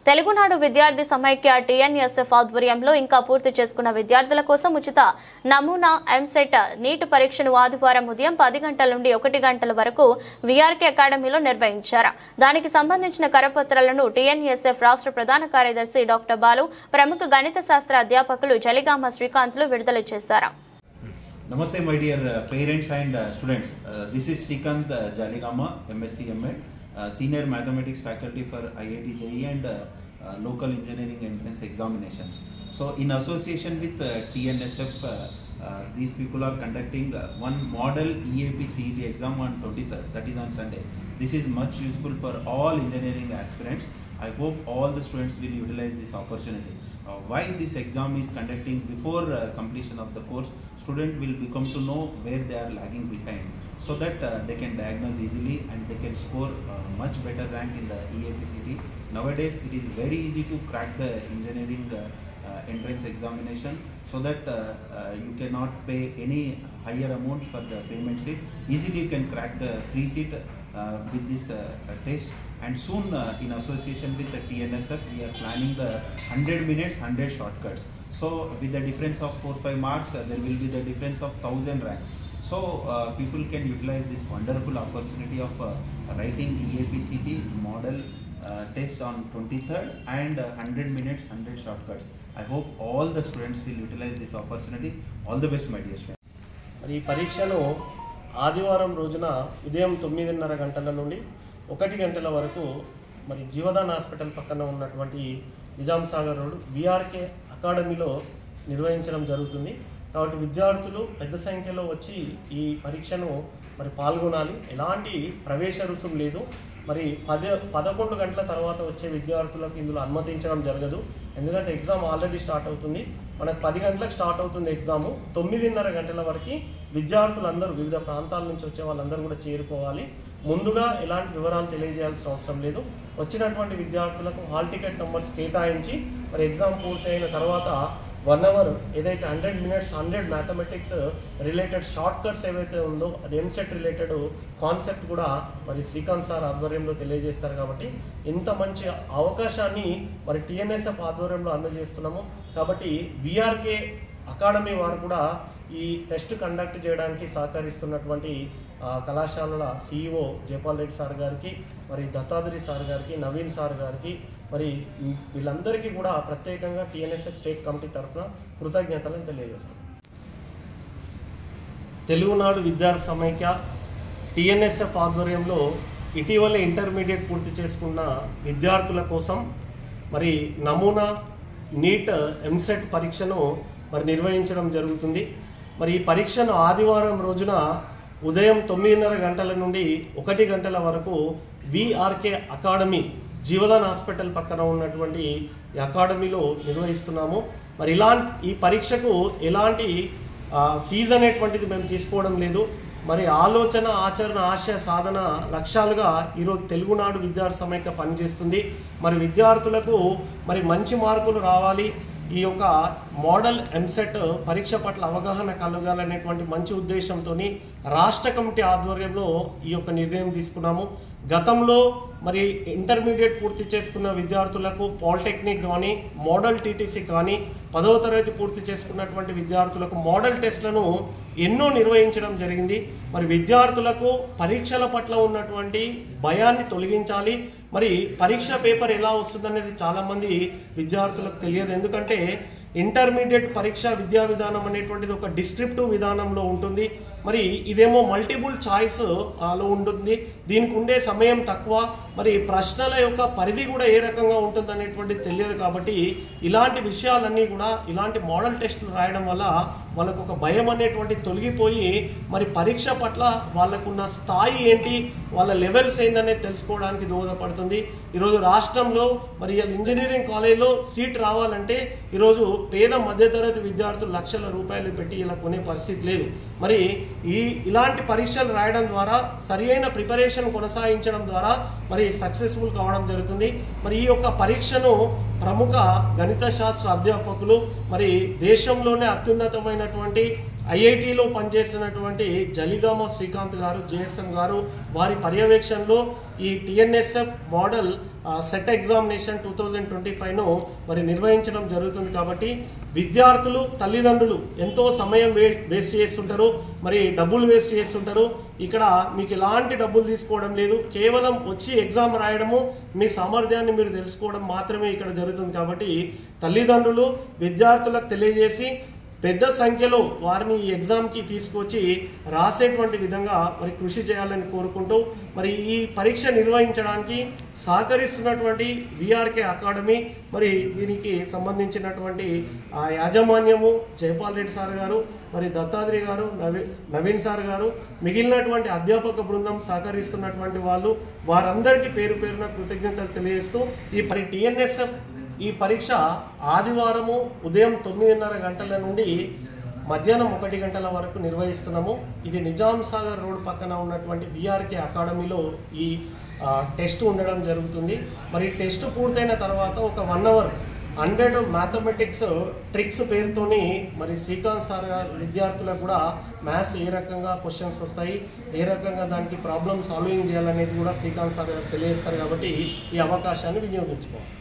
తెలుగునాడు విద్యార్థి సమైక్య టీఎన్ఎస్ఎఫ్ ఆధ్వర్యంలో ఇంకా పూర్తి చేసుకున్న విద్యార్థుల కోసం ఉచిత నమూనా ఎంసెట్ నీట్ పరీక్షను ఆదివారం ఉదయం 10 గంటల నుండి 1 గంటల వరకు వీఆర్కే అకాడమీలో నిర్వహించారు. దానికి సంబంధించిన కరపత్రాలను టీఎన్ఎస్ఎఫ్ రాష్ట్ర ప్రధాన కార్యదర్శి డాక్టర్ బాలు, ప్రముఖ గణిత శాస్త్ర అధ్యాపకులు జలిగామ శ్రీకాంత్లు విడుదల చేశారు. Namaste my dear parents and students. This is Srikanth Jaligama, MSc MA, Senior Mathematics Faculty for IIT JEE and Local Engineering Entrance Examinations. So in association with TNSF, these people are conducting one model EAP CET exam on 23rd, that is on Sunday. This is much useful for all engineering aspirants. I hope all the students will utilize this opportunity. Why this exam is conducting before completion of the course, student will become to know where they are lagging behind, so that they can diagnose easily and they can score much better rank in the EAPCT. Nowadays it is very easy to crack the engineering entrance examination, so that you cannot pay any higher amount for the payment seat. Easily you can crack the free seat with this test. And soon in association with the TNSF, we are planning the 100 minutes 100 shortcuts. So with the difference of 4-5 marks, there will be the difference of 1000 ranks. So people can utilize this wonderful opportunity of writing EAPCT model test on 23rd and 100 minutes 100 shortcuts. I hope all the students will utilize this opportunity. All the best, my dear friends. ఈ పరీక్షను ఆదివారం రోజున ఉదయం 9:30 గంటల నుండి 1 గంటల వరకు మరి జీవదాన్ హాస్పిటల్ పక్కన ఉన్నటువంటి నిజాం సాగర్ రోడ్ వీఆర్కే అకాడమీలో నిర్వహించడం జరుగుతుంది. కాబట్టి విద్యార్థులు పెద్ద సంఖ్యలో వచ్చి ఈ పరీక్షను మరి పాల్గొనాలి. ఎలాంటి ప్రవేశ రుసుము లేదు. మరి 11 గంటల తర్వాత వచ్చే విద్యార్థులకు ఇందులో అనుమతించడం జరగదు. ఎందుకంటే ఎగ్జామ్ ఆల్రెడీ స్టార్ట్ అవుతుంది. మనకు 10 గంటలకు స్టార్ట్ అవుతుంది ఎగ్జాము. 9:30 గంటల వరకు విద్యార్థులందరూ వివిధ ప్రాంతాల నుంచి వచ్చే వాళ్ళందరూ కూడా చేరుకోవాలి. ముందుగా ఎలాంటి వివరాలు తెలియజేయాల్సిన అవసరం లేదు. వచ్చినటువంటి విద్యార్థులకు హాల్ టికెట్ నెంబర్స్ కేటాయించి మరి ఎగ్జామ్ పూర్తయిన తర్వాత 1 అవర్ ఏదైతే 100 minutes 100 mathematics related short cuts ఏవైతే ఉందో అది ఎంసెట్ రిలేటెడ్ కాన్సెప్ట్ కూడా మరి శ్రీకాంత్ సార్ ఆధ్వర్యంలో తెలియజేస్తారు. కాబట్టి ఇంత మంచి అవకాశాన్ని మరి టీఎన్ఎస్ఎఫ్ ఆధ్వర్యంలో అందజేస్తున్నాము. కాబట్టి వీఆర్కే అకాడమీ వారు కూడా ఈ టెస్ట్ కండక్ట్ చేయడానికి సహకరిస్తున్నటువంటి కళాశాలల CEO జయపాల్ రెడ్డి సార్ గారికి, మరి దత్తాద్రి సార్ గారికి, నవీన్ సార్ గారికి, మరి వీళ్ళందరికీ కూడా ప్రత్యేకంగా TNSF స్టేట్ కమిటీ తరఫున కృతజ్ఞతలను తెలియజేస్తాం. తెలుగునాడు విద్యార్థి సమైక్య TNSF ఆధ్వర్యంలో ఇటీవల ఇంటర్మీడియట్ పూర్తి చేసుకున్న విద్యార్థుల కోసం మరి నమూనా నీట్ ఎంసెట్ పరీక్షను మరి నిర్వహించడం జరుగుతుంది. మరి ఈ పరీక్షను ఆదివారం రోజున ఉదయం 9:30 గంటల నుండి 1 గంటల వరకు వీఆర్కే అకాడమీ జీవదాన్ హాస్పిటల్ పక్కన ఉన్నటువంటి ఈ అకాడమీలో నిర్వహిస్తున్నాము. మరి ఈ పరీక్షకు ఎలాంటి ఫీజు అనేటువంటిది మేము తీసుకోవడం లేదు. మరి ఆలోచన, ఆచరణ, ఆశయ, సాధన లక్ష్యాలుగా ఈరోజు తెలుగునాడు విద్యార్థి సమైక్య పనిచేస్తుంది. మరి విద్యార్థులకు మరి మంచి మార్కులు రావాలి, ఈ యొక్క మోడల్ ఎంసెట్ పరీక్ష పట్ల అవగాహన కలగాలనేటువంటి మంచి ఉద్దేశంతో రాష్ట్ర కమిటీ ఆధ్వర్యంలో ఈ యొక్క నిర్ణయం తీసుకున్నాము. గతంలో మరి ఇంటర్మీడియట్ పూర్తి చేసుకున్న విద్యార్థులకు పాలిటెక్నిక్ కానీ, మోడల్ TTC కానీ, 10వ తరగతి పూర్తి చేసుకున్నటువంటి విద్యార్థులకు మోడల్ టెస్ట్లను ఎన్నో నిర్వహించడం జరిగింది. మరి విద్యార్థులకు పరీక్షల పట్ల ఉన్నటువంటి భయాన్ని తొలగించాలి. మరి పరీక్ష పేపర్ ఎలా వస్తుందనేది చాలామంది విద్యార్థులకు తెలియదు. ఎందుకంటే ఇంటర్మీడియట్ పరీక్ష విద్యా విధానం అనేటువంటిది ఒక డిస్క్రిప్టివ్ విధానంలో ఉంటుంది. మరి ఇదేమో మల్టిపుల్ చాయిస్ లో ఉంటుంది. దీనికి ఉండే సమయం తక్కువ. మరి ప్రశ్నల యొక్క పరిధి కూడా ఏ రకంగా ఉంటుంది అనేటువంటిది తెలియదు. కాబట్టి ఇలాంటి విషయాలన్నీ కూడా ఇలాంటి మోడల్ టెస్టులు రాయడం వల్ల వాళ్ళకు ఒక భయం అనేటువంటి తొలగిపోయి మరి పరీక్ష పట్ల వాళ్ళకున్న స్థాయి ఏంటి, వాళ్ళ లెవెల్స్ ఏంటనేది తెలుసుకోవడానికి దోహదపడుతుంది. ఈరోజు రాష్ట్రంలో మరి ఇంజనీరింగ్ కాలేజ్లో సీట్ రావాలంటే ఈరోజు పేద మధ్యతరగతి విద్యార్థులు లక్షల రూపాయలు పెట్టి ఇలా కొనే పరిస్థితి లేదు. మరి ఇలాంటి పరీక్షలు రాయడం ద్వారా సరియైన ప్రిపరేషన్ కొనసాగించడం ద్వారా మరి సక్సెస్ఫుల్ కావడం జరుగుతుంది. మరి ఈ యొక్క పరీక్షను ప్రముఖ గణిత శాస్త్ర అధ్యాపకులు మరి దేశంలోనే అత్యున్నతమైనటువంటి ఐఐటిలో పనిచేస్తున్నటువంటి జలిగామ శ్రీకాంత్ గారు, జేఎస్ఎం గారు వారి పర్యవేక్షణలో ఈ టిఎన్ఎస్ఎఫ్ మోడల్ సెట్ ఎగ్జామినేషన్ 2025ను మరి నిర్వహించడం జరుగుతుంది. కాబట్టి విద్యార్థులు, తల్లిదండ్రులు ఎంతో సమయం వేస్ట్ చేస్తుంటారు, మరి డబ్బులు వేస్ట్ చేస్తుంటారు. ఇక్కడ మీకు ఎలాంటి డబ్బులు తీసుకోవడం లేదు, కేవలం వచ్చి ఎగ్జామ్ రాయడము, మీ సామర్థ్యాన్ని మీరు తెలుసుకోవడం మాత్రమే ఇక్కడ జరుగుతుంది. కాబట్టి తల్లిదండ్రులు విద్యార్థులకు తెలియజేసి పెద్ద సంఖ్యలో వారిని ఈ ఎగ్జామ్కి తీసుకొచ్చి రాసేటువంటి విధంగా మరి కృషి చేయాలని కోరుకుంటూ, మరి ఈ పరీక్ష నిర్వహించడానికి సహకరిస్తున్నటువంటి విఆర్కే అకాడమీ, మరి దీనికి సంబంధించినటువంటి యాజమాన్యము జైపాల్ రెడ్డి సార్ గారు, మరి దత్తాత్రి గారు, నవీన్ సార్ గారు, మిగిలినటువంటి అధ్యాపక బృందం సహకరిస్తున్నటువంటి వాళ్ళు, వారందరికీ పేరు పేరున కృతజ్ఞతలు తెలియజేస్తూ ఈ టిఎన్ఎస్ఎఫ్ ఈ పరీక్ష ఆదివారము ఉదయం 9:30 గంటల నుండి మధ్యాహ్నం 1 గంటల వరకు నిర్వహిస్తున్నాము. ఇది నిజాం సాగర్ రోడ్ పక్కన ఉన్నటువంటి విఆర్కే అకాడమీలో ఈ టెస్ట్ ఉండడం జరుగుతుంది. మరి టెస్ట్ పూర్తయిన తర్వాత ఒక 1 అవర్ 100 మ్యాథమెటిక్స్ ట్రిక్స్ పేరుతోని మరి శ్రీకాంత్ సార్ విద్యార్థులకు కూడా మ్యాథ్స్ ఏ రకంగా క్వశ్చన్స్ వస్తాయి, ఏ రకంగా దానికి ప్రాబ్లమ్ సాల్వింగ్ చేయాలనేది కూడా శ్రీకాంత్ సార్ తెలియజేస్తారు. కాబట్టి ఈ అవకాశాన్ని వినియోగించుకోవాలి.